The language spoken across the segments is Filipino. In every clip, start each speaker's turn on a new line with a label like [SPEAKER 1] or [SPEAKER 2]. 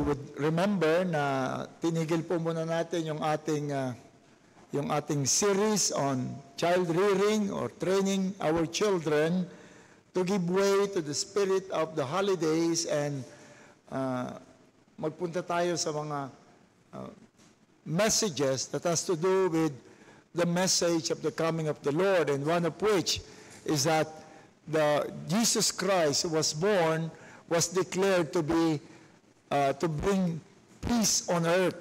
[SPEAKER 1] would remember na tinigil po muna natin yung ating series on child rearing or training our children to give way to the spirit of the holidays, and magpunta tayo sa mga messages that has to do with the message of the coming of the Lord, and one of which is that Jesus Christ who was born was declared to be to bring peace on earth.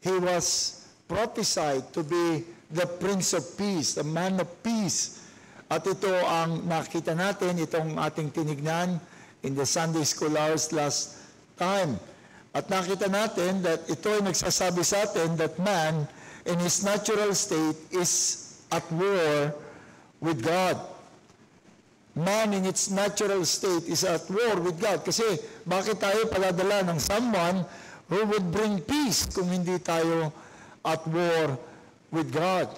[SPEAKER 1] He was prophesied to be the Prince of Peace, the Man of Peace. At ito ang nakita natin, itong ating tinignan in the Sunday School hours last time. At nakita natin that ito ay nagsasabi sa atin that man in his natural state is at war with God. Man in its natural state is at war with God. Kasi bakit tayo paladala ng someone who would bring peace kung hindi tayo at war with God?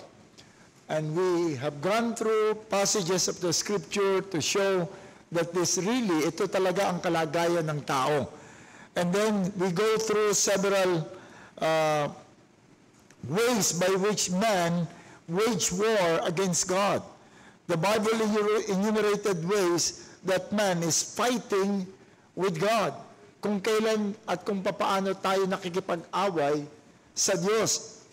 [SPEAKER 1] And we have gone through passages of the Scripture to show that ito talaga ang kalagayan ng tao. And then we go through several ways by which man wage war against God. The Bible enumerated ways that man is fighting with God. Kung kailan at kung papaano tayo nakikipag-away sa Diyos.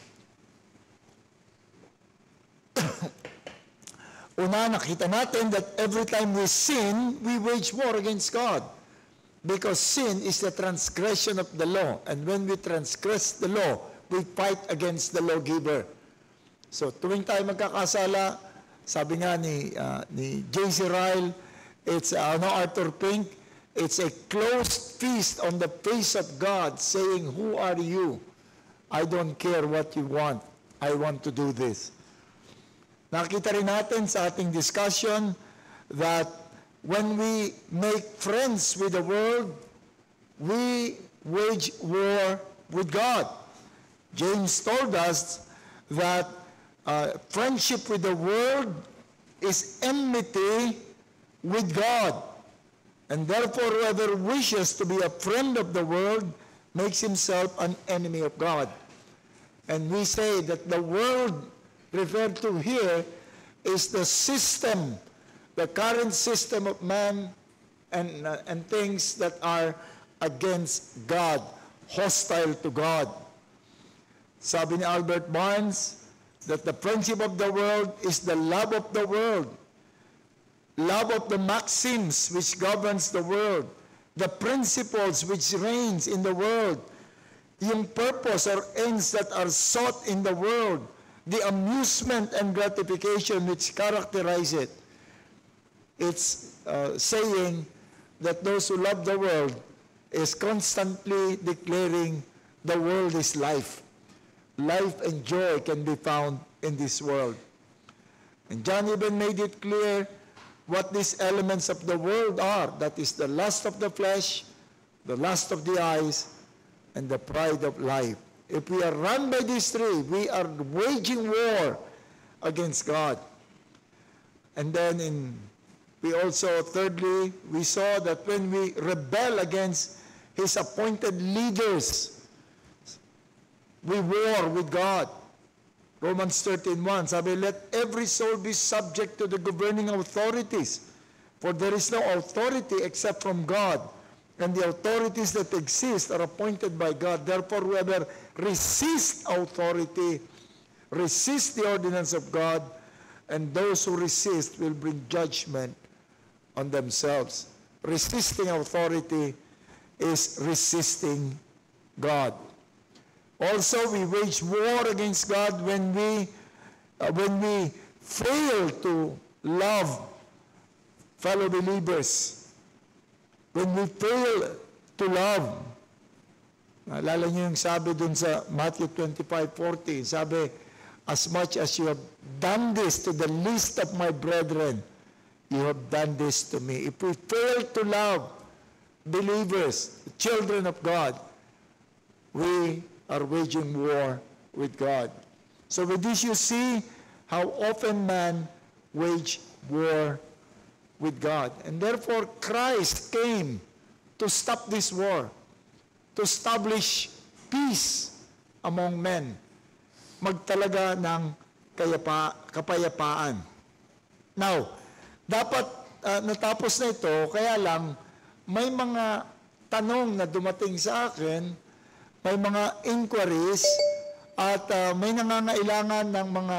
[SPEAKER 1] Una, nakita natin that every time we sin, we wage war against God. Because sin is the transgression of the law. And when we transgress the law, we fight against the lawgiver. So tuwing tayo magkakasala, sabi nga ni J.C. Ryle, it's Arthur Pink, it's a closed feast on the face of God saying, "Who are you? I don't care what you want. I want to do this." Nakita rin natin sa ating discussion that when we make friends with the world, we wage war with God. James told us that friendship with the world is enmity with God. And therefore, whoever wishes to be a friend of the world makes himself an enemy of God. And we say that the world referred to here is the system, the current system of man and things that are against God, hostile to God. Sabi ni Albert Barnes, that the friendship of the world is the love of the world, love of the maxims which governs the world, the principles which reigns in the world, yung purpose or ends that are sought in the world, the amusement and gratification which characterize it. It's saying that those who love the world is constantly declaring the world is life. Life and joy can be found in this world. And John even made it clear what these elements of the world are. That is the lust of the flesh, the lust of the eyes, and the pride of life. If we are run by these three, we are waging war against God. And then we also, thirdly, we saw that when we rebel against His appointed leaders, we war with God. Romans 13:1, sabi, let every soul be subject to the governing authorities, for there is no authority except from God, and the authorities that exist are appointed by God. Therefore, whoever resists authority, resists the ordinance of God, and those who resist will bring judgment on themselves. Resisting authority is resisting God. Also, we wage war against God when we fail to love fellow believers. When we fail to love. Naalala niyo yung sabi dun sa Matthew 25:40, sabi, as much as you have done this to the least of my brethren, you have done this to me. If we fail to love believers, children of God, we are waging war with God. So with this you see how often man wage war with God. And therefore Christ came to stop this war. to establish peace among men. Magtalaga ng kapayapaan. Now, dapat natapos na ito, kaya lang may mga tanong na dumating sa akin, may mga inquiries, at may nangangailangan ng mga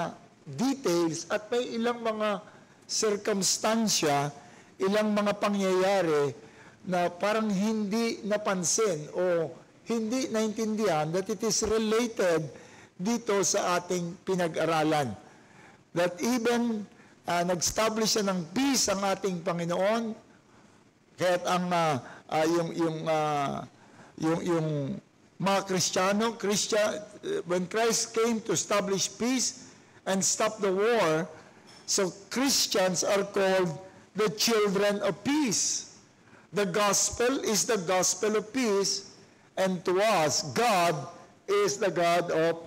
[SPEAKER 1] details, at may ilang mga circumstansya, ilang mga pangyayari na parang hindi napansin o hindi naintindihan that it is related dito sa ating pinag-aralan. That even nag-establish siya ng peace ang ating Panginoon, kaya't ang yung mga Kristiyano, when Christ came to establish peace and stop the war, so Christians are called the children of peace. The gospel is the gospel of peace, and to us, God is the God of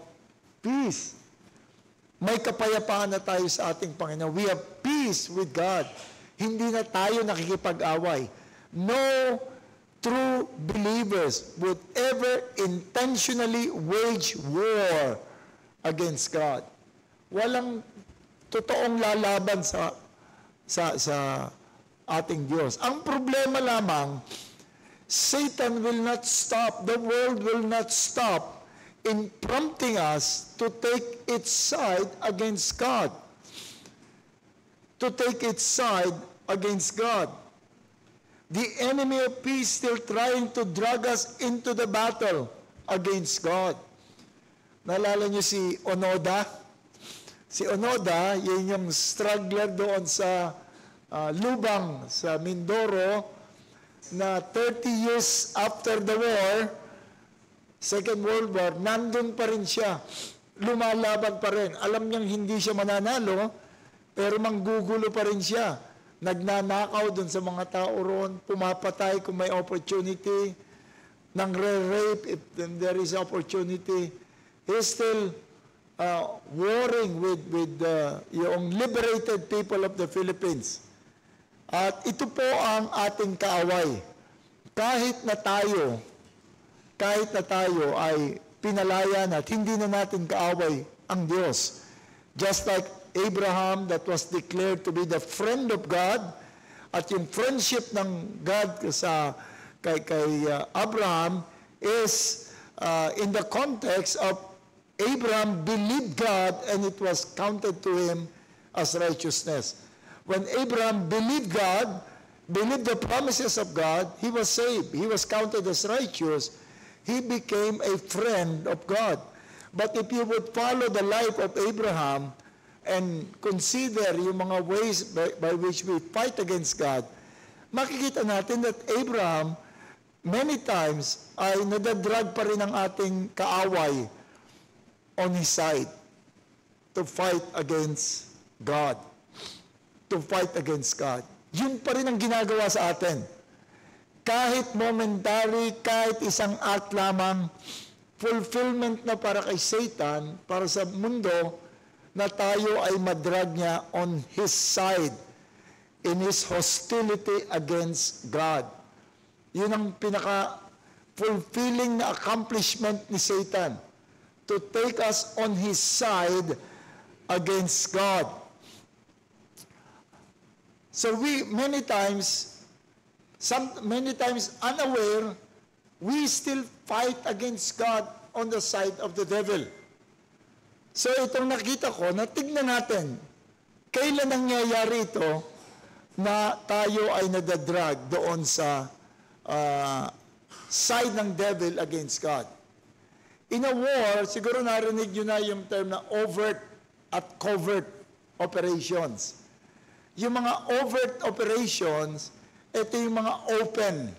[SPEAKER 1] peace. May kapayapaan na tayo sa ating Panginoon. We have peace with God. Hindi na tayo nakikipag-away. No true believers would ever intentionally wage war against God. Walang totoong lalaban sa ating Diyos. Ang problema lamang, Satan will not stop, the world will not stop in prompting us to take its side against God. To take its side against God. The enemy of peace still trying to drag us into the battle against God. Naalala niyo si Onoda? Si Onoda, yun yung struggler doon sa Lubang, sa Mindoro, na 30 years after the war, Second World War, nandun pa rin siya. Lumalaban pa rin. Alam niyang hindi siya mananalo, pero manggugulo pa rin siya. Nagnanakaw dun sa mga tao roon, pumapatay kung may opportunity, nang-rape if there is opportunity. He's still warring with yung liberated people of the Philippines. At ito po ang ating kaaway. Kahit na tayo ay pinalaya na at hindi na natin kaaway ang Diyos. Just like Abraham that was declared to be the friend of God, at yung friendship ng God kay Abraham is in the context of Abraham believed God and it was counted to him as righteousness. When Abraham believed God, believed the promises of God, he was saved. He was counted as righteous. He became a friend of God. But if you would follow the life of Abraham and consider yung mga ways by which we fight against God, makikita natin that Abraham many times ay nadadrag pa rin ang ating kaaway on his side to fight against God. To fight against God. Yun pa rin ang ginagawa sa atin. Kahit momentary, kahit isang act lamang, fulfillment na para kay Satan, para sa mundo, na tayo ay madrag niya on his side in his hostility against God. Yun ang pinaka-fulfilling na accomplishment ni Satan, to take us on his side against God. So we many times unaware, we still fight against God on the side of the devil. So itong nakita ko, tignan natin, kailan nangyayari ito na tayo ay nadadrag doon sa side ng devil against God. In a war, siguro narinig nyo na yung term na overt at covert operations. Yung mga overt operations, ito yung mga open.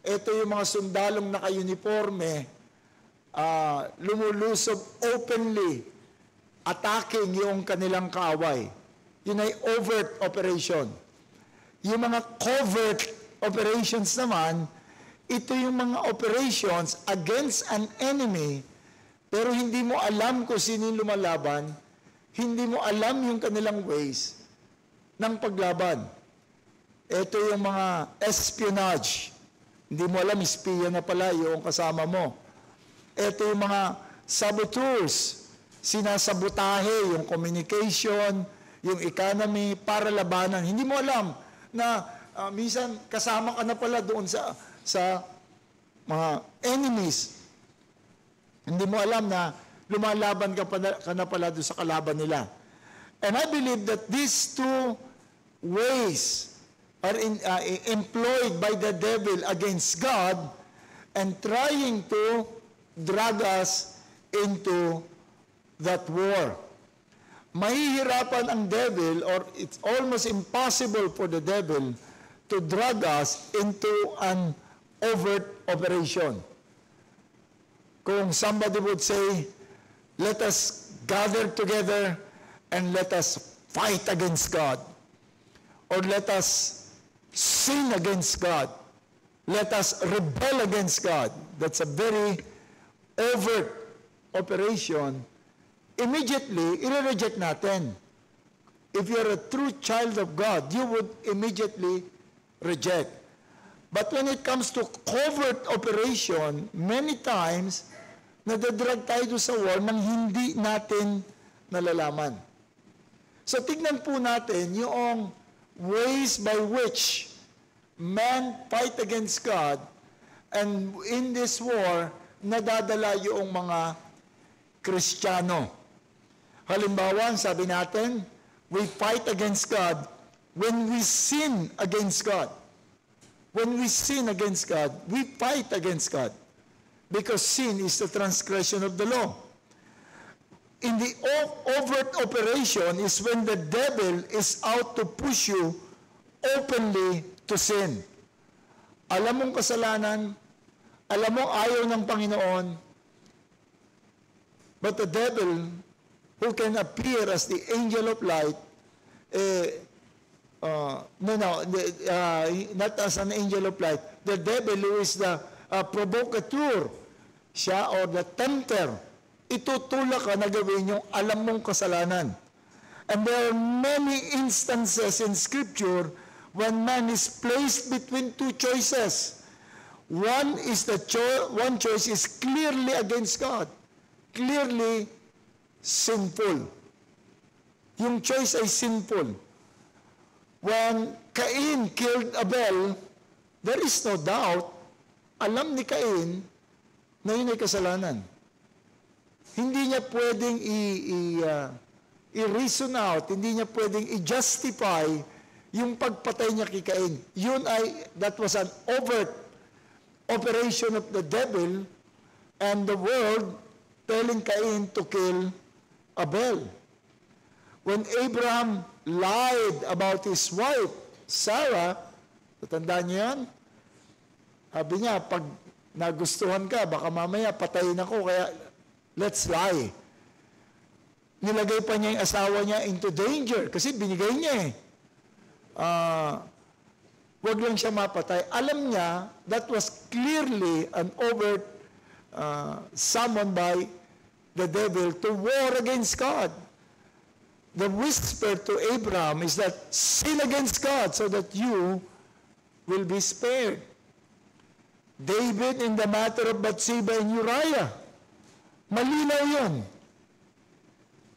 [SPEAKER 1] Ito yung mga sundalong naka-uniforme, lumulusob openly, attacking yung kanilang kaaway. Yun ay overt operation. Yung mga covert operations naman, ito yung mga operations against an enemy, pero hindi mo alam kung sino yung lumalaban, hindi mo alam yung kanilang ways ng paglaban. Ito yung mga espionage. Hindi mo alam, espiya na pala yung kasama mo. Ito yung mga saboteurs, sinasabotahe yung communication, yung economy, para labanan. Hindi mo alam na minsan kasama ka na pala doon sa mga enemies. Hindi mo alam na lumalaban ka na pala doon sa kalaban nila. And I believe that these two ways are employed by the devil against God and trying to drag us into that war. Mahihirapan ang devil, or it's almost impossible for the devil to drag us into an overt operation. Kung somebody would say, let us gather together and let us fight against God, or let us sin against God, let us rebel against God. That's a very overt operation. Immediately, i-reject natin. If you're a true child of God, you would immediately reject. But when it comes to covert operation, many times, nadadrag tayo sa war nang hindi natin nalalaman. So tignan po natin yung ways by which man fight against God, and in this war, nadadala yung mga Kristiyano. Halimbawa, sabi natin, we fight against God when we sin against God. When we sin against God, we fight against God. Because sin is the transgression of the law. In the overt operation is when the devil is out to push you openly to sin. Alam mong kasalanan, alam mong ayaw ng Panginoon, but the devil, who can appear as the angel of light, not as an angel of light, the devil who is the provocateur, siya, or the tempter, itutulak ka na gawin yung alam mong kasalanan. And there are many instances in Scripture when man is placed between two choices. One choice is clearly against God, clearly sinful. Yung choice ay sinful. When Cain killed Abel, there is no doubt, alam ni Cain na yun ay kasalanan. Hindi niya pwedeng i-reason out, hindi niya pwedeng i-justify yung pagpatay niya kay Cain. That was an overt operation of the devil and the world telling Cain to kill Abel. When Abraham lied about his wife, Sarah, tatandaan niyo yan? Sabi niya, pag nagustuhan ka, baka mamaya patayin ako, kaya let's lie. Nilagay pa niya yung asawa niya into danger kasi binigay niya eh. Wag lang siya mapatay. Alam niya, that was clearly an overt summoned by the devil to war against God. The whisper to Abraham is that sin against God so that you will be spared. David in the matter of Bathsheba and Uriah, malinaw yun.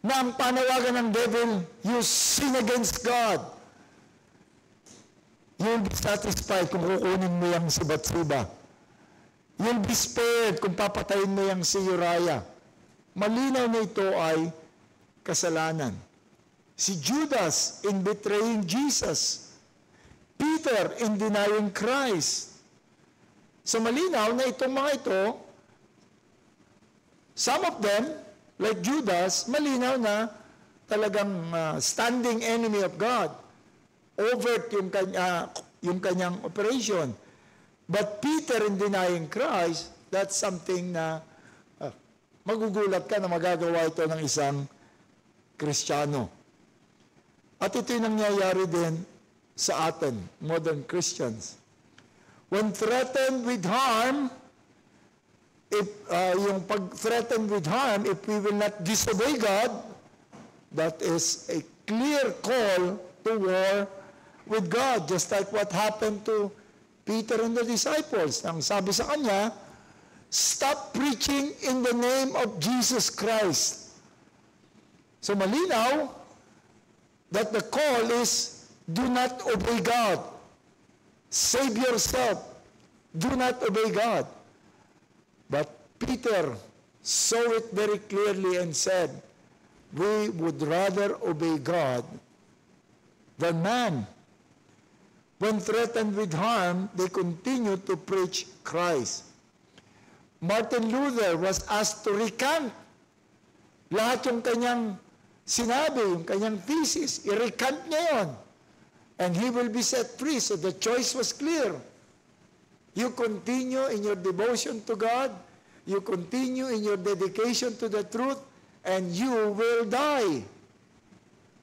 [SPEAKER 1] Na ang panawagan ng devil, you sin against God. You'll be satisfied kung kukunin mo yung si Bathsheba. You'll be spared kung papatayin mo yung si Uriah. Malinaw na ito ay kasalanan. Si Judas in betraying Jesus. Peter in denying Christ. So malinaw na itong mga ito, some of them, like Judas, malinaw na talagang standing enemy of God. Overt yung kanyang operation. But Peter in denying Christ, that's something na magugulat ka na magagawa ito ng isang Kristiyano. At ito yung nangyayari din sa atin, modern Christians. When threatened with harm, yung pag-threatened with harm, if we will not disobey God, that is a clear call to war with God, just like what happened to Peter and the disciples. Ang sabi sa kanya, stop preaching in the name of Jesus Christ. So malinaw that the call is, do not obey God. Save yourself. Do not obey God. But Peter saw it very clearly and said, we would rather obey God than man. When threatened with harm, they continued to preach Christ. Martin Luther was asked to recant lahat yung kanyang sinabi, yung kanyang thesis. I-recant niya yun. And he will be set free. So the choice was clear. You continue in your devotion to God, you continue in your dedication to the truth, and you will die.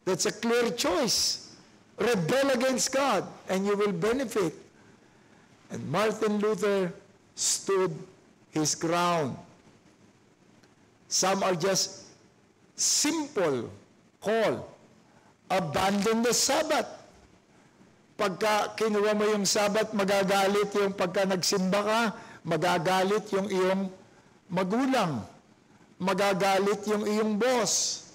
[SPEAKER 1] That's a clear choice. Rebel against God, and you will benefit. And Martin Luther stood his ground. Some are just simple call. Abandon the Sabbath. Pagka kinuha mo yung Sabbath, magagalit yung pagka nagsimba ka, magagalit yung iyong magulang, magagalit yung iyong boss,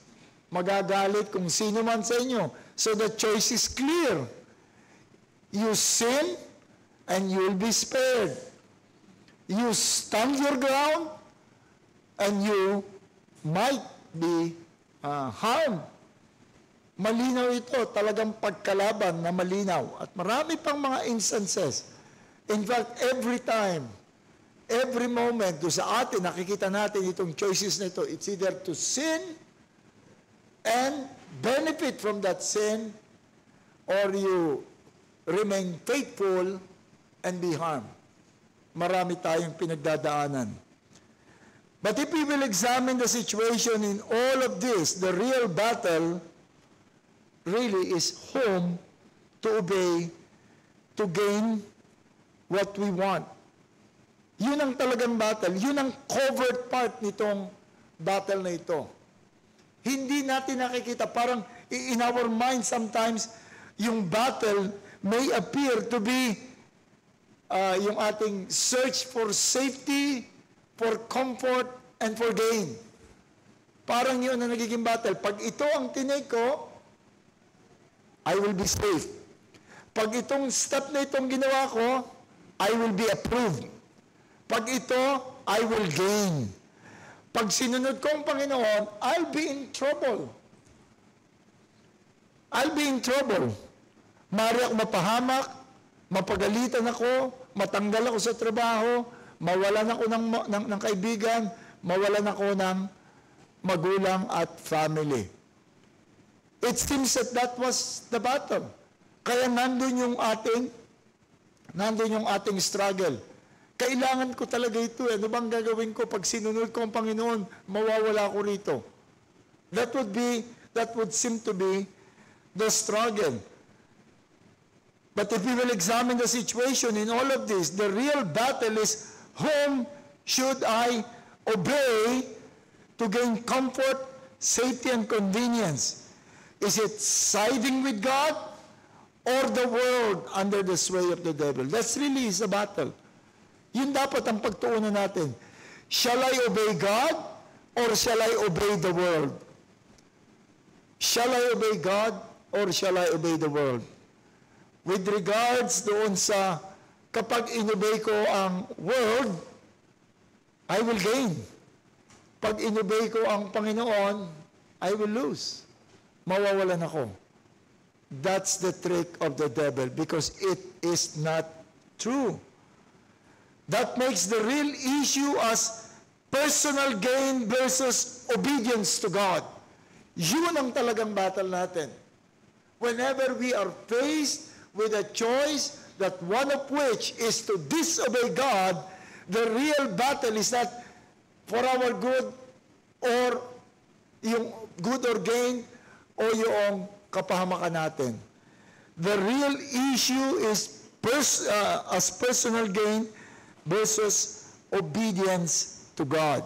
[SPEAKER 1] magagalit kung sino man sa inyo. So the choice is clear. You sin, and you will be spared. You stand your ground, and you might be harmed. Malinaw ito, talagang pagkalaban na malinaw. At marami pang mga instances. In fact, every time, every moment, doon sa atin, nakikita natin itong choices na ito. It's either to sin and benefit from that sin, or you remain faithful and be harmed. Marami tayong pinagdadaanan. But if we will examine the situation in all of this, the real battle really is whom to obey to gain what we want. Yun ang talagang battle. Yun ang covert part nitong battle na ito. Hindi natin nakikita. Parang in our mind sometimes, yung battle may appear to be yung ating search for safety, for comfort, and for gain. Parang yun ang nagiging battle. Pag ito ang tinake ko, I will be safe. Pag itong step na itong ginawa ko, I will be approved. Pag ito, I will gain. Pag sinunod ko ang Panginoon, I'll be in trouble. I'll be in trouble. Maaari ako mapahamak, mapagalitan ako, matanggal ako sa trabaho, mawalan ako ng kaibigan, mawalan ako ng magulang at family. It seems that was the battle. Kaya nandun yung ating struggle. Kailangan ko talaga ito. Ano bang gagawin ko pag sinunod ko ang Panginoon? Mawawala ko rito. That would seem to be the struggle. But if we will examine the situation in all of this, the real battle is, whom should I obey to gain comfort, safety, and convenience? Is it siding with God or the world under the sway of the devil? That's really is a battle. Yun dapat ang pagtuunan natin. Shall I obey God or shall I obey the world? Shall I obey God or shall I obey the world? With regards doon sa kapag inobey ko ang world, I will gain. Pag inobey ko ang Panginoon, I will lose. Mawawalan ako. That's the trick of the devil because it is not true. That makes the real issue as personal gain versus obedience to God. Yun ang talagang battle natin. Whenever we are faced with a choice that one of which is to disobey God, the real battle is not for our good or yung good or gain o yung kapahamakan natin. The real issue is as personal gain versus obedience to God.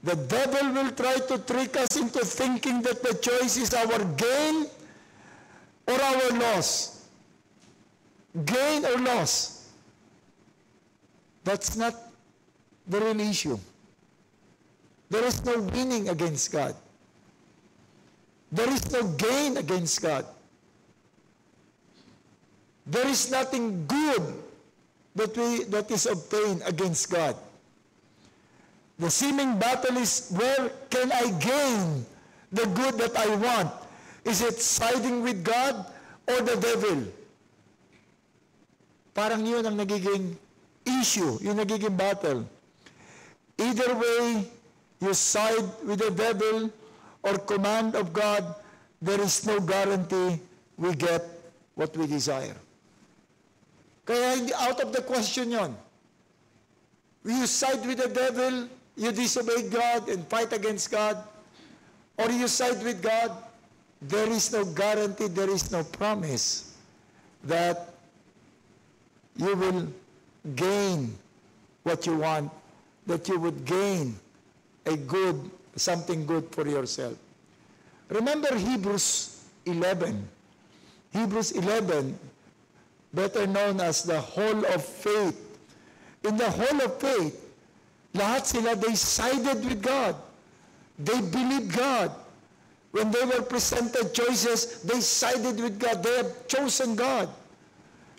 [SPEAKER 1] The devil will try to trick us into thinking that the choice is our gain or our loss. Gain or loss. That's not the real issue. There is no winning against God. There is no gain against God. There is nothing good that is obtained against God. The seeming battle is, where can I gain the good that I want? Is it siding with God or the devil? Parang yun ang nagiging issue, yung nagiging battle. Either way, you side with the devil or command of God, there is no guarantee we get what we desire. Kaya out of the question yon. You side with the devil, you disobey God and fight against God, or you side with God, there is no guarantee, there is no promise that you will gain what you want, that you would gain something good for yourself. Remember Hebrews 11. Hebrews 11, better known as the Hall of Faith. In the Hall of Faith, lahat sila, they sided with God. They believed God. When they were presented choices, they sided with God. They have chosen God.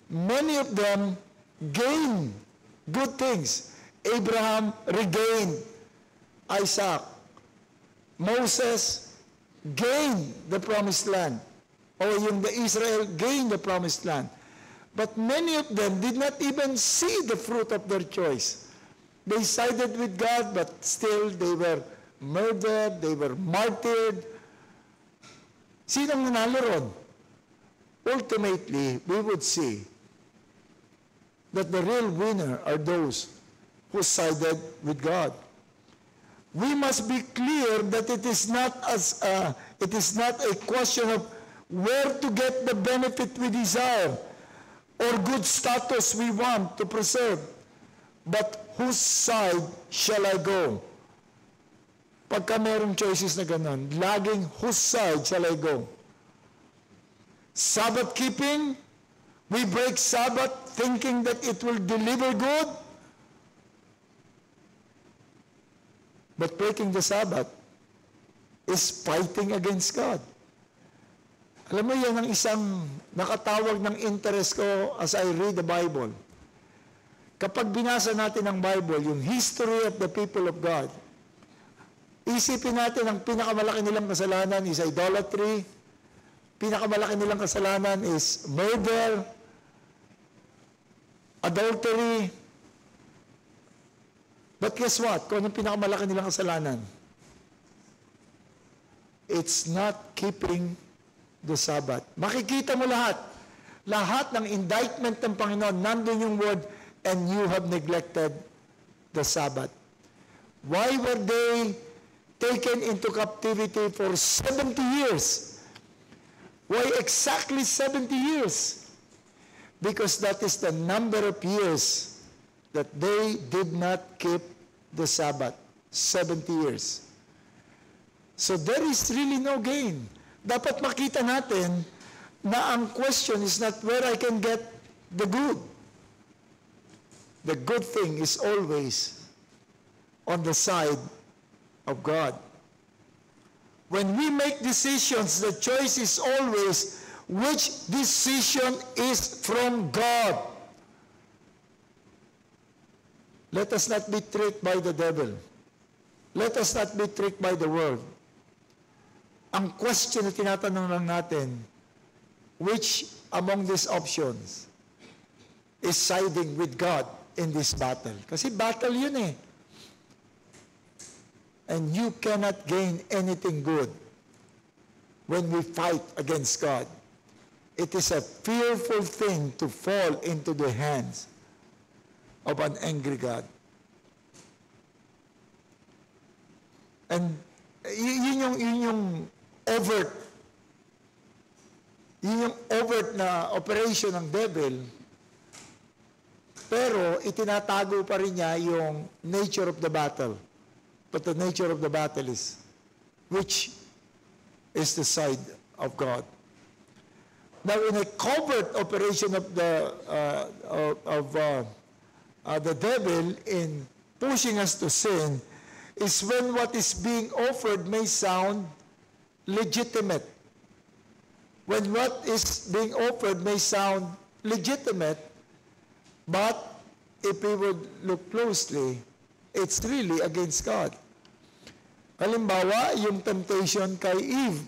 [SPEAKER 1] Many of them gained good things. Abraham regained Isaac. Moses gained the promised land. O yung the Israel gained the promised land. But many of them did not even see the fruit of their choice. They sided with God, but still they were murdered, they were martyred. Sinong nanalo ron? Ultimately, we would see that the real winner are those who sided with God. We must be clear that it is not a question of where to get the benefit we desire or good status we want to preserve, but whose side shall I go? Pagka mayroong choices na ganun, laging whose side shall I go? Sabbath keeping, we break Sabbath thinking that it will deliver good, but breaking the Sabbath is fighting against God. Alam mo, yan ang isang nakatawag ng interest ko as I read the Bible. Kapag binasa natin ang Bible, yung history of the people of God, isipin natin ang pinakamalaki nilang kasalanan is idolatry, pinakamalaki nilang kasalanan is murder, adultery. But guess what? Kung anong pinakamalaki nilang kasalanan? It's not keeping the Sabbath. Makikita mo lahat. Lahat ng indictment ng Panginoon, nandun yung word, and you have neglected the Sabbath. Why were they taken into captivity for 70 years? Why exactly 70 years? Because that is the number of years that they did not keep the Sabbath. 70 years. So there is really no gain. Dapat makita natin na ang question is not where I can get the good. The good thing is always on the side of God. When we make decisions, the choice is always which decision is from God. Let us not be tricked by the devil. Let us not be tricked by the world. Ang question na tinatanong lang natin, which among these options is siding with God in this battle? Kasi battle yun eh. And you cannot gain anything good when we fight against God. It is a fearful thing to fall into the hands of an angry God. And yun yung overt na operation ng devil, pero itinatago pa rin niya yung nature of the battle. But the nature of the battle is, which is the side of God. Now, in a covert operation of the devil in pushing us to sin is when what is being offered may sound legitimate. When what is being offered may sound legitimate, but if we would look closely, it's really against God. Halimbawa, yung temptation kay Eve.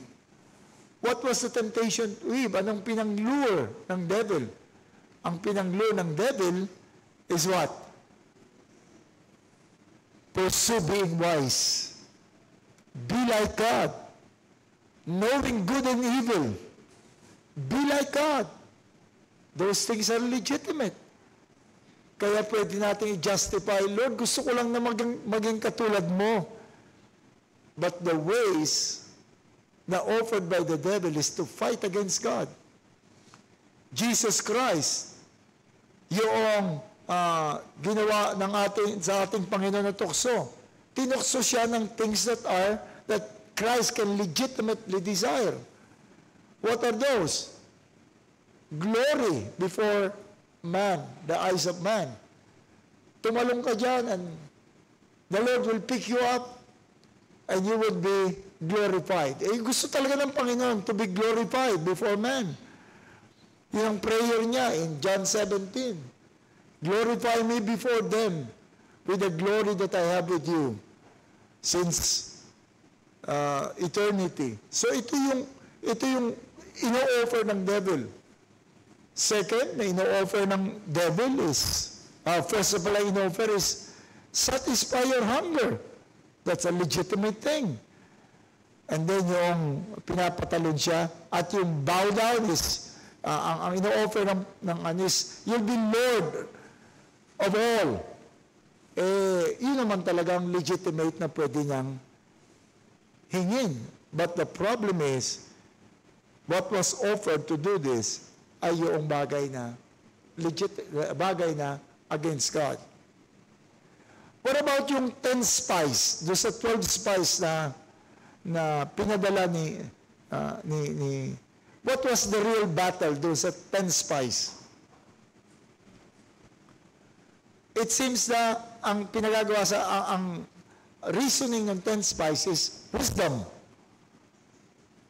[SPEAKER 1] What was the temptation to Eve? Anong pinanglure ng devil? Ang pinanglure ng devil is what? Pursue being wise. Be like God. Knowing good and evil. Be like God. Those things are legitimate. Kaya pwede natin i-justify, Lord, gusto ko lang na maging katulad mo. But the ways na offered by the devil is to fight against God. Jesus Christ, yung ginawa ng sa ating Panginoon na tukso, tinukso siya ng things that Christ can legitimately desire. What are those? Glory before man, the eyes of man. Tumalong ka dyan and the Lord will pick you up and you will be glorified. Gusto talaga ng Panginoon to be glorified before man. Yung prayer niya in John 17, glorify me before them with the glory that I have with you since eternity. So ito yung ino-offer ng devil. Second, na ino-offer ng devil is, first of all, ino-offer is satisfy your hunger. That's a legitimate thing. And then yung pinapatalon siya, at yung bow down is, ang ino-offer ng anis, you'll be Lord of all. Yun naman talagang legitimate na pwede niyang hingin. But the problem is, what was offered to do this ay yung bagay na against God. What about yung 10 spies? Doon sa 12 spies na pinadala ni what was the real battle doon sa 10 spies? It seems na ang pinagagawa ang reasoning ng 10 spies is wisdom.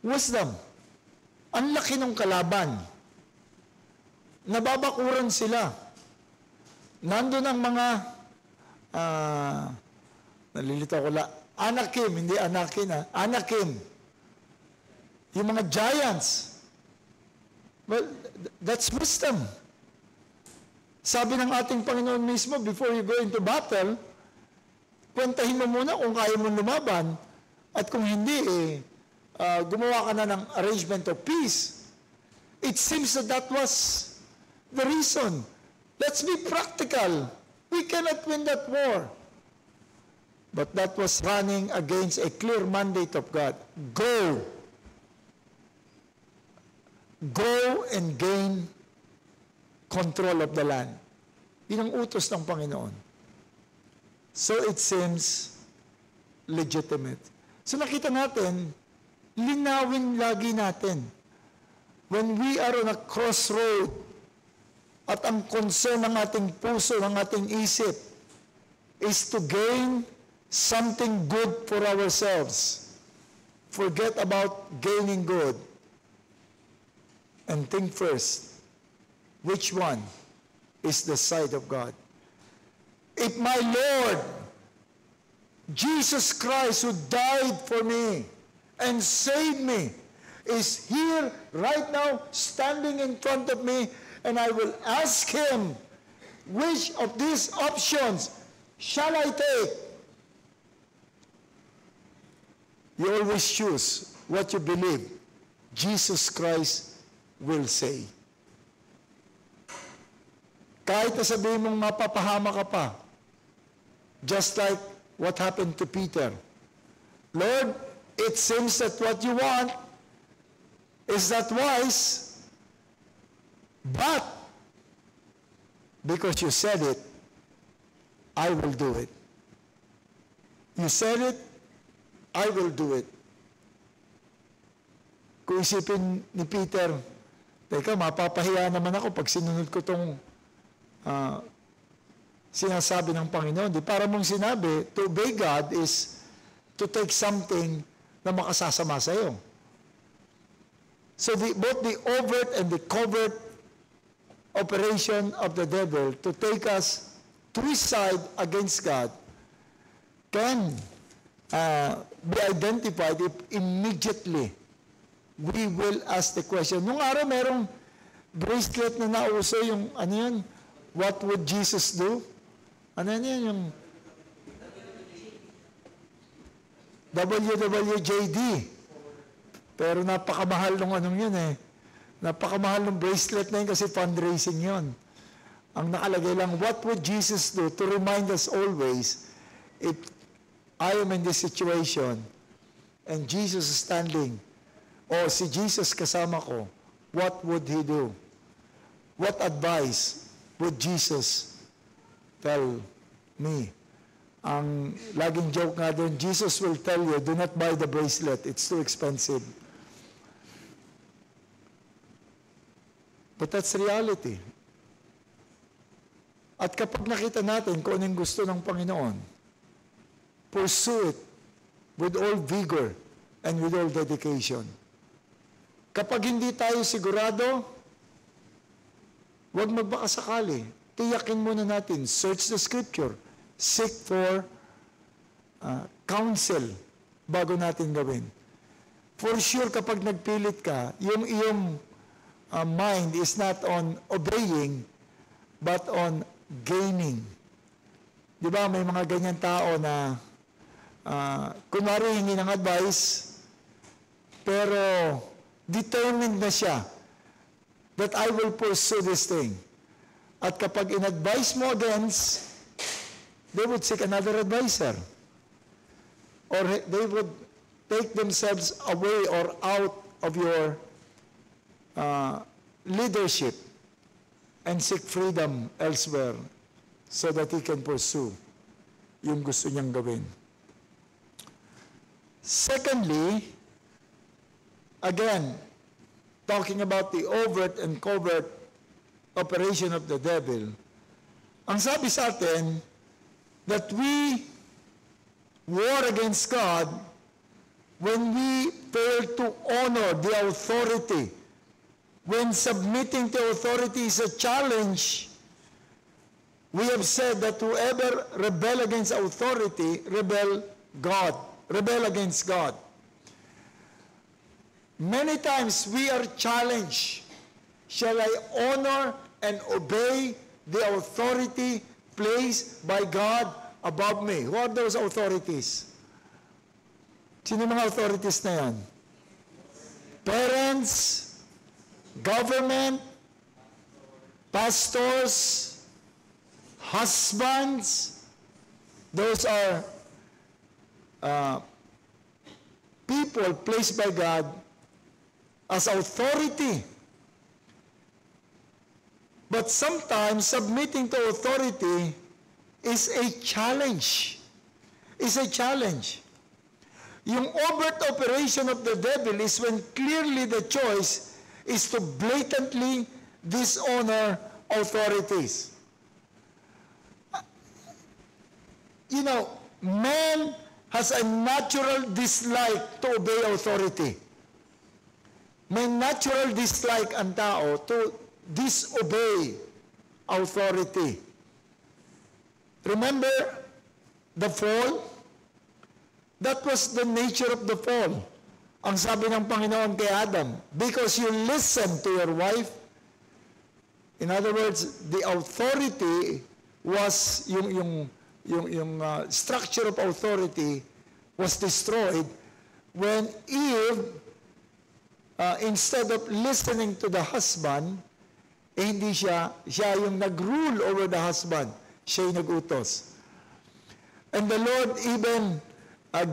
[SPEAKER 1] Wisdom. Ang laki ng kalaban. Nababakuran sila. Nandun ang mga nalilito ko Anakim, hindi Anakin Anakim. Yung mga giants. Well, that's wisdom. Sabi ng ating Panginoon mismo, before you go into battle, kwentahin mo muna kung kaya mo lumaban, at kung hindi, gumawa ka na ng arrangement of peace. It seems that was the reason. Let's be practical. We cannot win that war. But that was running against a clear mandate of God. Go. Go and gain control of the land. Yun ang utos ng Panginoon. So it seems legitimate. So nakita natin, linawin lagi natin. When we are on a crossroad, at ang concern ng ating puso, ng ating isip, is to gain something good for ourselves. Forget about gaining good. And think first, which one is the side of God? If my Lord, Jesus Christ, who died for me and saved me, is here right now, standing in front of me, and I will ask him, which of these options shall I take? You always choose what you believe Jesus Christ will say. Kahit na sabihin mong mapapahama ka pa, just like what happened to Peter. Lord, it seems that what you want is not wise, but because you said it, I will do it. You said it, I will do it. Kung isipin ni Peter, teka, mapapahiya naman ako pag sinunod ko tong sinasabi ng Panginoon. Di para mong sinabi, to obey God is to take something na makasasama sa iyo. So both the overt and the covert operation of the devil to take us to his side against God can be identified if immediately we will ask the question. Nung araw, merong bracelet na nauso, yung ano yun? What would Jesus do? Ano yun? Yung WWJD. Pero napakamahal nung anong yun eh. Napakamahal ng bracelet na yun kasi fundraising yun. Ang nakalagay lang, what would Jesus do to remind us always if I am in this situation and Jesus is standing o si Jesus kasama ko, what would He do? What advice would Jesus tell me? Ang laging joke nga doon, Jesus will tell you, do not buy the bracelet, it's too expensive. But that's reality. At kapag nakita natin kung anong gusto ng Panginoon, pursue it with all vigor and with all dedication. Kapag hindi tayo sigurado, huwag magbakasakali. Tiyakin muna natin, search the Scripture, seek for counsel bago natin gawin. For sure, kapag nagpilit ka, yung iyong mind is not on obeying, but on gaining. Di ba, may mga ganyan tao na kunwari hingi ng advice, pero determined na siya that I will pursue this thing. At kapag in-advise mo against, they would seek another advisor. Or they would take themselves away or out of your leadership and seek freedom elsewhere so that he can pursue yung gusto niyang gawin. Secondly, again, talking about the overt and covert operation of the devil, ang sabi sa atin that we war against God when we fail to honor the authority. When submitting to authority is a challenge, we have said that whoever rebel against authority, rebel against God. Many times we are challenged. Shall I honor and obey the authority placed by God above me? Who are those authorities? Sino mga authorities na yan? Parents, government, pastors, husbands, those are people placed by God as authority. But sometimes submitting to authority is a challenge. Is a challenge. Yung overt operation of the devil is when clearly the choice is to blatantly dishonor authorities. You know, man has a natural dislike to obey authority. May natural dislike ang tao to disobey authority. Remember the fall? That was the nature of the fall. Ang sabi ng Panginoon kay Adam, because you listen to your wife. In other words, the authority was, yung structure of authority was destroyed when Eve, instead of listening to the husband, hindi siya yung nag-rule over the husband. Siya yung nag-utos. And the Lord even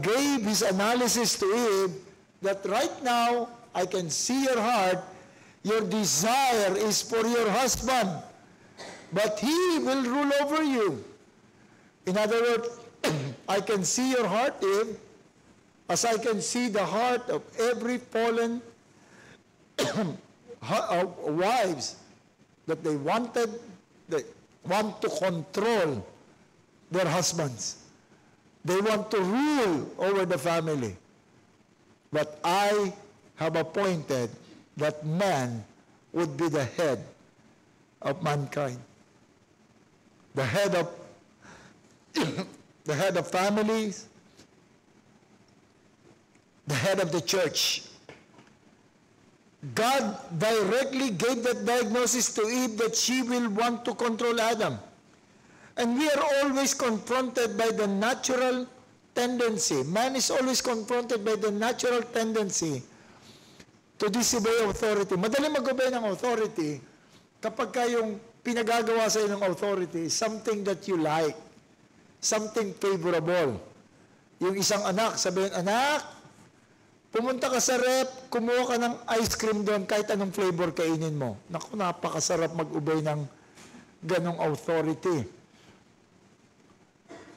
[SPEAKER 1] gave His analysis to Eve that right now, I can see your heart, your desire is for your husband, but he will rule over you. In other words, I can see your heart, Eve, as I can see the heart of every fallen wives, that they want to control their husbands. They want to rule over the family. But I have appointed that man would be the head of mankind. The head of the head of families, the head of the church. God directly gave that diagnosis to Eve that she will want to control Adam. And we are always confronted by the natural tendency. Man is always confronted by the natural tendency to disobey authority. Madali mag-obey ng authority kapag kayong pinagagawa sa ng authority, something that you like, something favorable. Yung isang anak, sabihin, anak, pumunta ka sa rep, kumuha ka ng ice cream doon, kahit anong flavor kainin mo. Naku, napakasarap mag-obey ng ganong authority.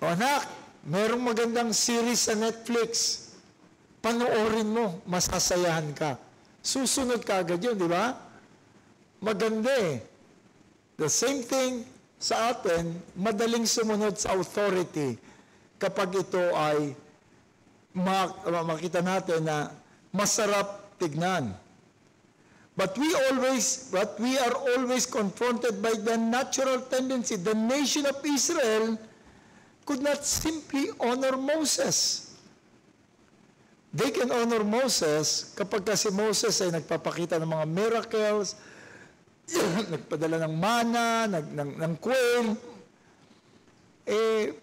[SPEAKER 1] O anak, merong magandang series sa Netflix. Panoorin mo, masasayahan ka. Susunod ka agad yun, di ba? Maganda eh. The same thing sa atin, madaling sumunod sa authority kapag ito ay makita natin na masarap tignan. But we are always confronted by the natural tendency. The nation of Israel could not simply honor Moses. They can honor Moses kapag kasi Moses ay nagpapakita ng mga miracles, nagpadala ng mana, ng quail.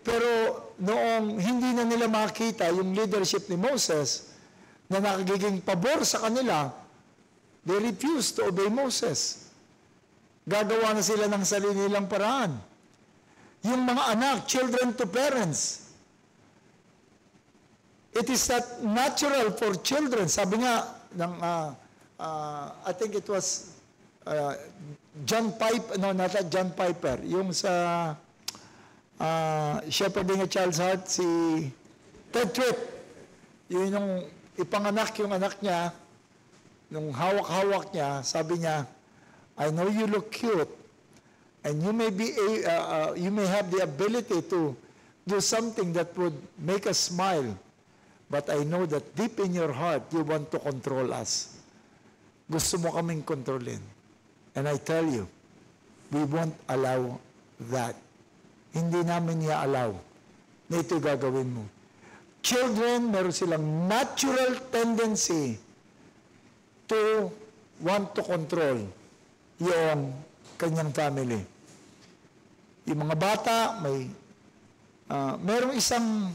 [SPEAKER 1] Pero noong hindi na nila makita yung leadership ni Moses na nakagiging pabor sa kanila, they refused to obey Moses. Gagawa na sila ng sarili nilang paraan. Yung mga anak, children to parents. It is not natural for children. Sabi nga, I think it was John Piper, no, not John Piper, yung sa Shepherding a Child's Heart, si Ted Tripp. Yun yung ipanganak yung anak niya, nung hawak-hawak niya, sabi niya, I know you look cute, and you may have the ability to do something that would make us smile. But I know that deep in your heart, you want to control us. Gusto mo kaming kontrolin. And I tell you, we won't allow that. Hindi namin i-allow na ito gagawin mo. Children, meron silang natural tendency to want to control yung kanyang family. Yung mga bata, merong isang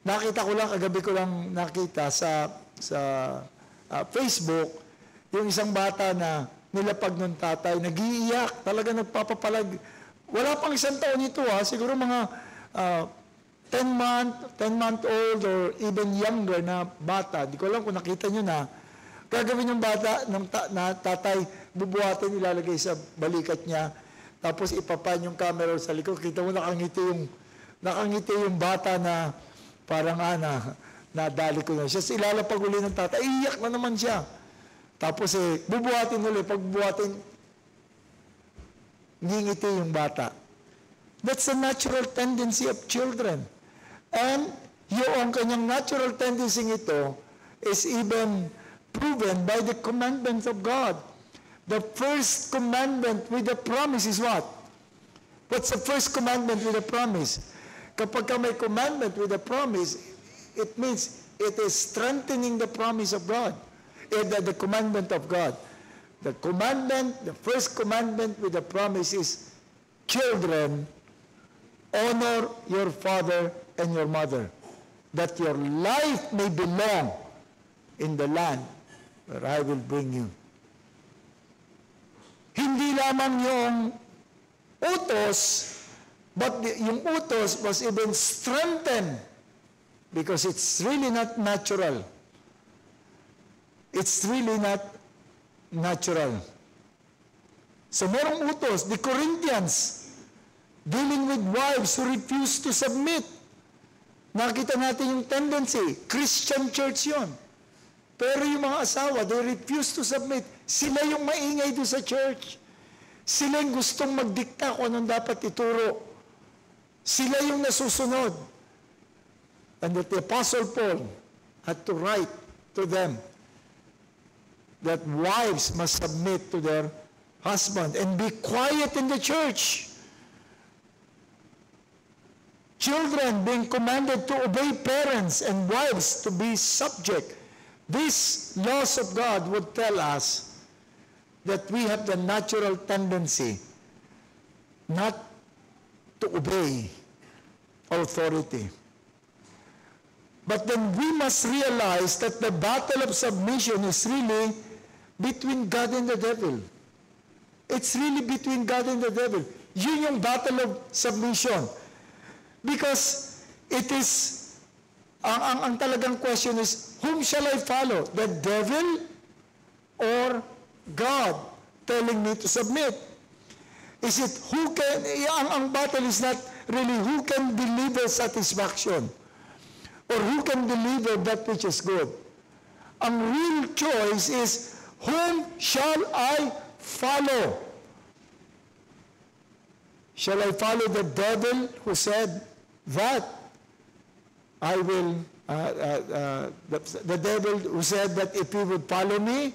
[SPEAKER 1] nakita ko lang, kagabi ko lang nakita sa Facebook, yung isang bata na nilapag ng tatay, nag-iiyak, talaga nagpapapalag. Wala pang 1 taon ito siguro mga 10-month old or even younger na bata. Di ko alam kung nakita nyo na, gagawin yung bata na tatay, bubuhatin, ilalagay sa balikat niya, tapos ipapan yung camera sa likod. Kita mo nakangiti yung bata na parang nadali ko na siya. Ilalapag uli ng tatay, iiyak na naman siya. Tapos bubuhatin ulit, pagbuhatin, ngingiti yung bata. That's the natural tendency of children. And yung kanyang natural tendency ito is even proven by the commandments of God. The first commandment with the promise is what? What's the first commandment with the promise? Kapag may commandment with the promise, it means it is strengthening the promise of God. The commandment of God. The first commandment with the promise is, children, honor your father and your mother, that your life may belong in the land where I will bring you. Hindi lamang yung utos, but yung utos was even strengthened because it's really not natural. It's really not natural. So merong utos, the Corinthians, dealing with wives who refuse to submit. Nakita natin yung tendency, Christian church yon. Pero yung mga asawa, they refuse to submit. Sila yung maingay doon sa church. Sila yung gustong magdikta kung anong dapat ituro. Sila yung nasusunod. And that the Apostle Paul had to write to them that wives must submit to their husband and be quiet in the church. Children being commanded to obey parents and wives to be subject. These laws of God would tell us that we have the natural tendency not to obey authority. But then we must realize that the battle of submission is really between God and the devil. It's really between God and the devil. Yun yung battle of submission. Because it is, ang talagang question is, whom shall I follow? The devil or God telling me to submit? Is it who can, ang battle is not really who can deliver satisfaction or who can deliver that which is good. Ang real choice is, whom shall I follow? Shall I follow the devil who said that I will, the devil who said that if he would follow me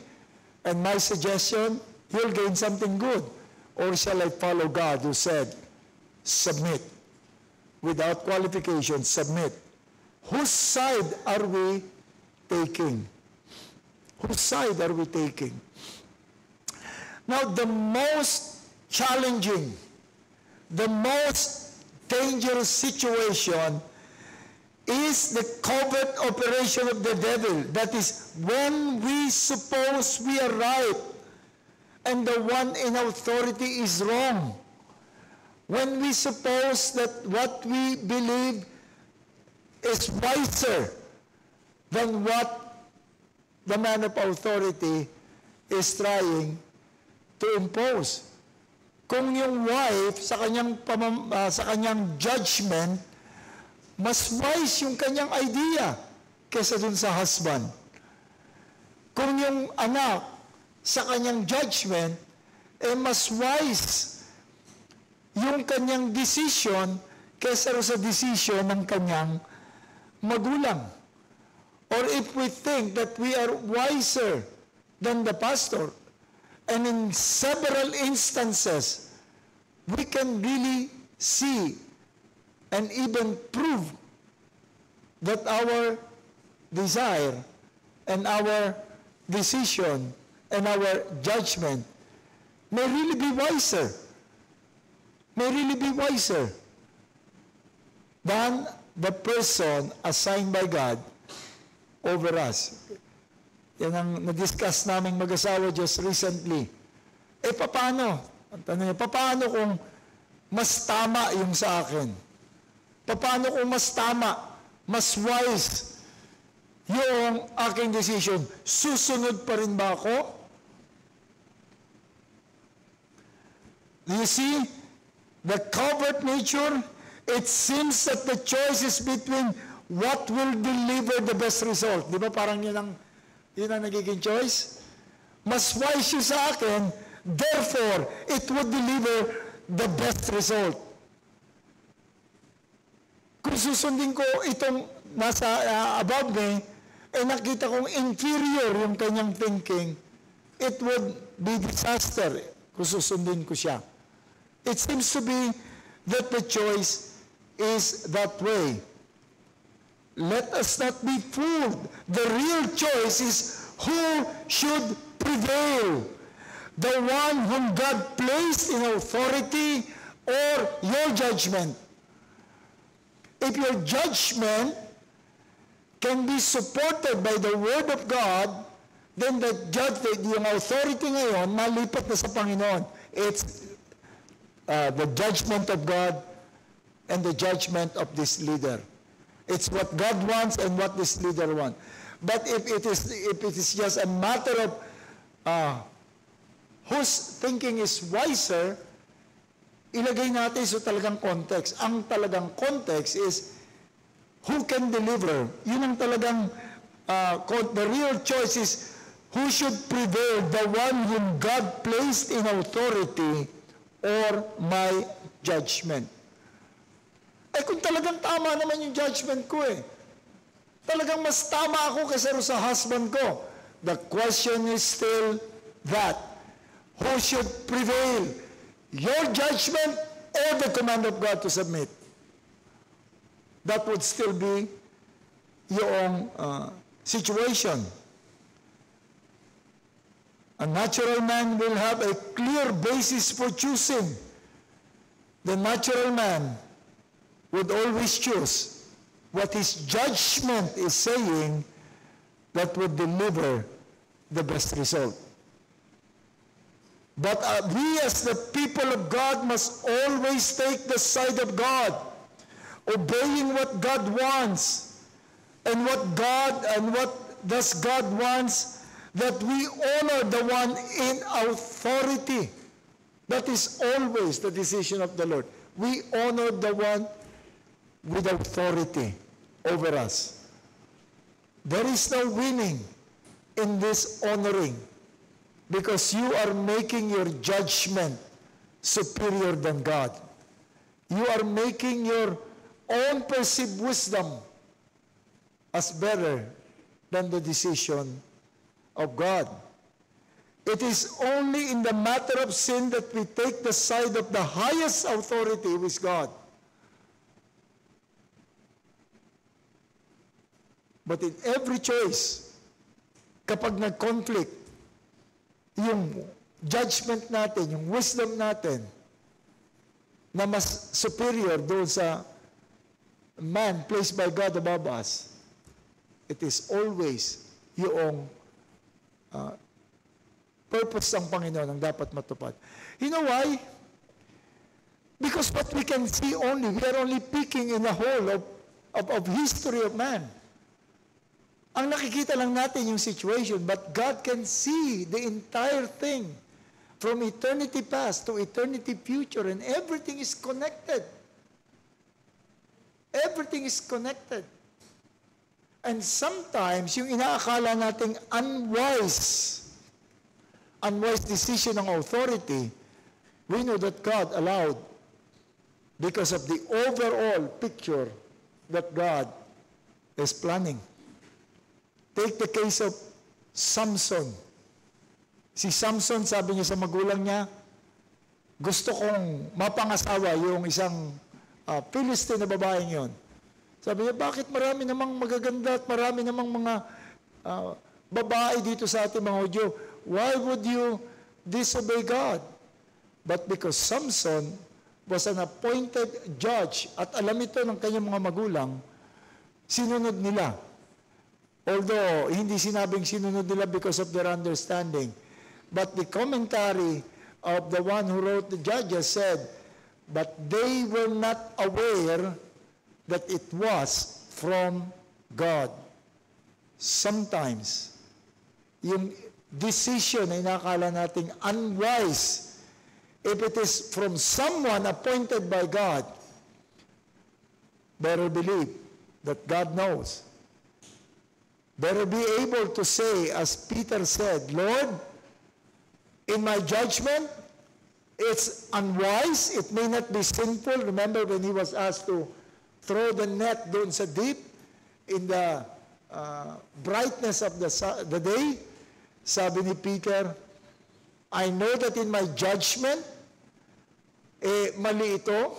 [SPEAKER 1] and my suggestion, he'll gain something good? Or shall I follow God who said, submit, without qualification, submit? Whose side are we taking? Whose side are we taking? Now, the most challenging, the most dangerous situation is the covert operation of the devil. That is, when we suppose we are right and the one in authority is wrong. When we suppose that what we believe is wiser than what the man of authority is trying to impose. Kung yung wife sa kanyang judgment, mas wise yung kanyang idea kaysa dun sa husband. Kung yung anak sa kanyang judgment, mas wise yung kanyang decision kaysa sa decision ng kanyang magulang. Or if we think that we are wiser than the pastor, and in several instances, we can really see and even prove that our desire and our decision and our judgment may really be wiser. May really be wiser than the person assigned by God over us. Yan ang na-discuss naming mag-asawa just recently. Paano? Ang tanong niya, paano kung mas tama yung sa akin? Paano kung mas tama, mas wise yung aking decision? Susunod pa rin ba ako? Do you see? The covert nature, it seems that the choice is between what will deliver the best result. Di ba parang yun ang nagiging choice? Mas wise yun sa akin, therefore, it would deliver the best result. Kung susundin ko itong nasa above me, nakita kong inferior yung kanyang thinking, it would be disaster kung susundin ko siya. It seems to be that the choice is that way. Let us not be fooled. The real choice is who should prevail. The one whom God placed in authority or your judgment. If your judgment can be supported by the Word of God, then yung authority ngayon, malipat na sa Panginoon. It's the judgment of God and the judgment of this leader. It's what God wants and what this leader wants. But if it is just a matter of whose thinking is wiser, ilagay natin sa talagang context. Ang talagang context is who can deliver. Yun ang talagang the real choice is who should prevail, the one whom God placed in authority or my judgment. Kung talagang tama naman yung judgment ko talagang mas tama ako kaysa sa husband ko. The question is still that, who should prevail? Your judgment or the command of God to submit? That would still be yung situation. A natural man will have a clear basis for choosing. The natural man would always choose what his judgment is saying that would deliver the best result. But we as the people of God must always take the side of God, obeying what God wants, and what does God wants, that we honor the one in authority. That is always the decision of the Lord. We honor the one with authority over us. There is no winning in this honoring because you are making your judgment superior than God. You are making your own perceived wisdom as better than the decision of God. It is only in the matter of sin that we take the side of the highest authority, who is God. But in every choice, kapag nag-conflict, yung judgment natin, yung wisdom natin, na mas superior doon sa man placed by God above us, it is always yung purpose ng Panginoon ang dapat matupad. You know why? Because what we can see only, we are only peeking in the whole of history of man. Ang nakikita lang natin yung situation, but God can see the entire thing from eternity past to eternity future, and everything is connected. Everything is connected. And sometimes, yung inaakala nating unwise decision ng authority, we know that God allowed because of the overall picture that God is planning. Take the case of Samson. Si Samson, sabi niya sa magulang niya, gusto kong mapangasawa yung isang Philistine na babaeng yon. Sabi niya, bakit marami namang magaganda at marami namang mga babae dito sa ating mga Hudyo? Why would you disobey God? But because Samson was an appointed judge at alam ito ng kanyang mga magulang, sinunod nila. Although, hindi sinabing sinunod nila because of their understanding. But the commentary of the one who wrote the Judges said, but they were not aware that it was from God. Sometimes, yung decision na inakala nating unwise, if it is from someone appointed by God, better believe that God knows. Better be able to say, as Peter said, Lord, in my judgment, it's unwise, it may not be sinful. Remember when he was asked to throw the net doon sa deep in the brightness of the day, sabi ni Peter, I know that in my judgment, mali ito.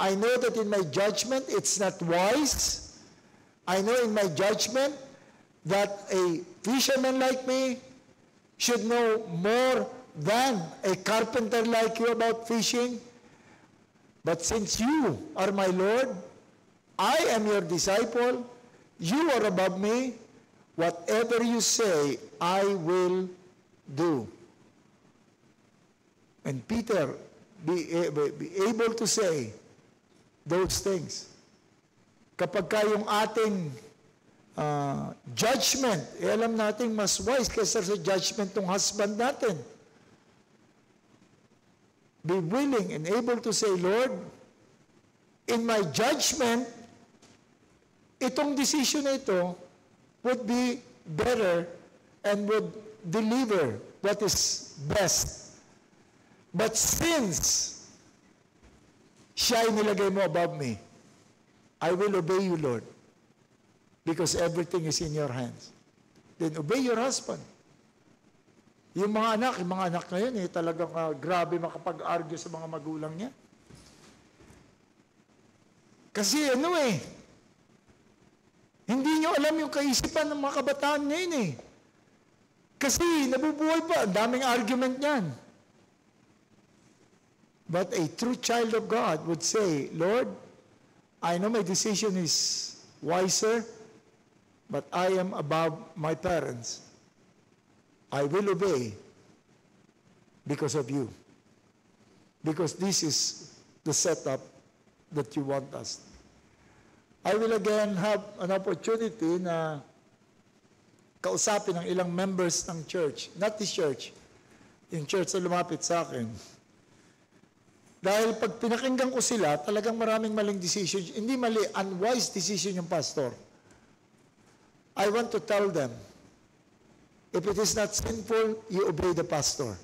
[SPEAKER 1] I know that in my judgment, it's not wise. I know in my judgment that a fisherman like me should know more than a carpenter like you about fishing. But since you are my Lord, I am your disciple, you are above me, whatever you say, I will do. And Peter be able to say those things. Kapag kayong ating judgment, alam natin mas wise kaysa sa judgment ng husband natin. Be willing and able to say, Lord, in my judgment, itong decision na ito would be better and would deliver what is best. But since siya ay nilagay mo above me, I will obey you, Lord, because everything is in your hands. Then obey your husband. Yung mga anak ngayon, talagang grabe makapag-argue sa mga magulang niya. Kasi hindi nyo alam yung kaisipan ng mga kabataan ngayon Kasi nabubuhay pa, ang daming argument niyan. But a true child of God would say, Lord, I know my decision is wiser, but I am above my parents. I will obey because of you. Because this is the setup that you want us. I will again have an opportunity na kausapin ng ilang members ng church, not this church, yung church na lumapit sa akin. Dahil pag pinakinggan ko sila, talagang maraming maling decision. Hindi mali, unwise decision yung pastor. I want to tell them, if it is not sinful, you obey the pastor.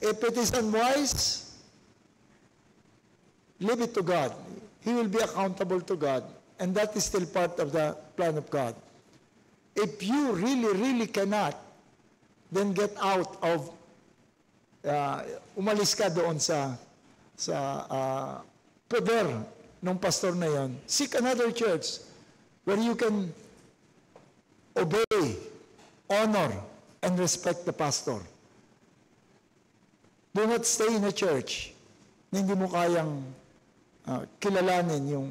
[SPEAKER 1] If it is unwise, leave it to God. He will be accountable to God. And that is still part of the plan of God. If you really, really cannot, then get out of, umalis ka doon sa poder ng pastor na yon. Seek another church where you can obey, honor, and respect the pastor. Do not stay in a church na hindi mo kayang kilalanin yung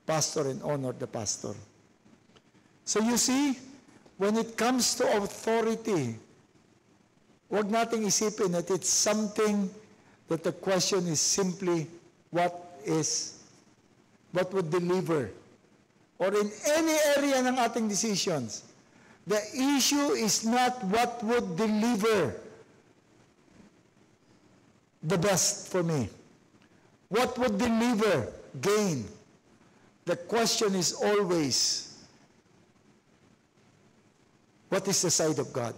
[SPEAKER 1] pastor and honor the pastor. So you see, when it comes to authority, huwag nating isipin that it's something that the question is simply what would deliver. Or in any area ng ating decisions, the issue is not what would deliver the best for me. What would deliver gain? The question is always, what is the side of God?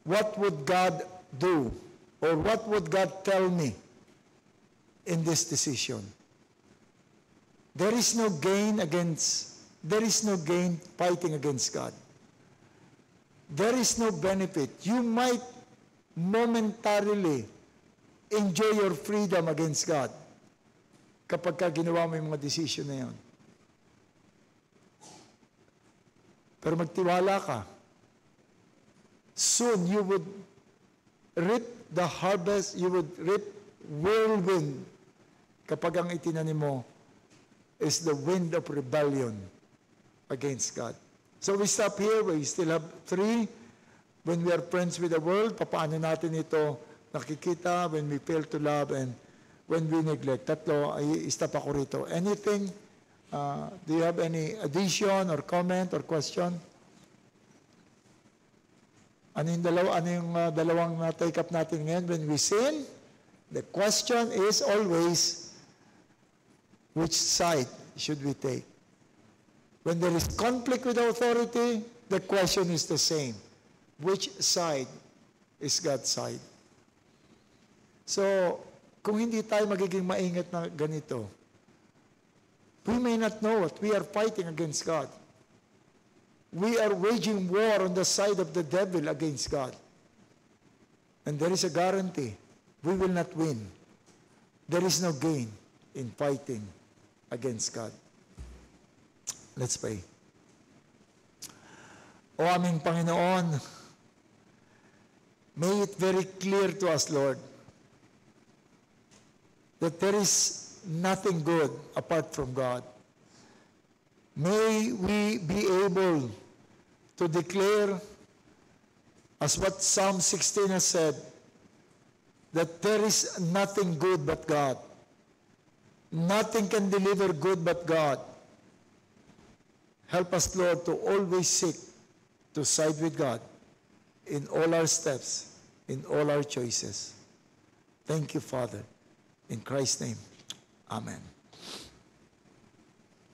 [SPEAKER 1] What would God do? Or what would God tell me in this decision? There is no gain fighting against God. There is no benefit. You might momentarily enjoy your freedom against God kapag ka ginawa mo yung mga decision na yun. Pero magtiwala ka. Soon you would reap the harvest, you would reap whirlwind kapag ang itinanim mo is the wind of rebellion against God. So we stop here. We still have 3. When we are friends with the world, papaano natin ito nakikita when we fail to love and when we neglect. 3, i-stop ako rito. Anything? Do you have any addition or comment or question? Ano yung dalawang na-take up natin ngayon? When we sin, the question is always, which side should we take? When there is conflict with authority, the question is the same. Which side is God's side? So, kung hindi tayo magiging maingat na ganito, we may not know what we are fighting against God. We are waging war on the side of the devil against God. And there is a guarantee, we will not win. There is no gain in fighting against God. Let's pray. O aming Panginoon, may it very clear to us, Lord, that there is nothing good apart from God. May we be able to declare, as what Psalm 16 has said, that there is nothing good but God. Nothing can deliver good but God. Help us, Lord, to always seek to side with God in all our steps, in all our choices. Thank you, Father. In Christ's name, amen.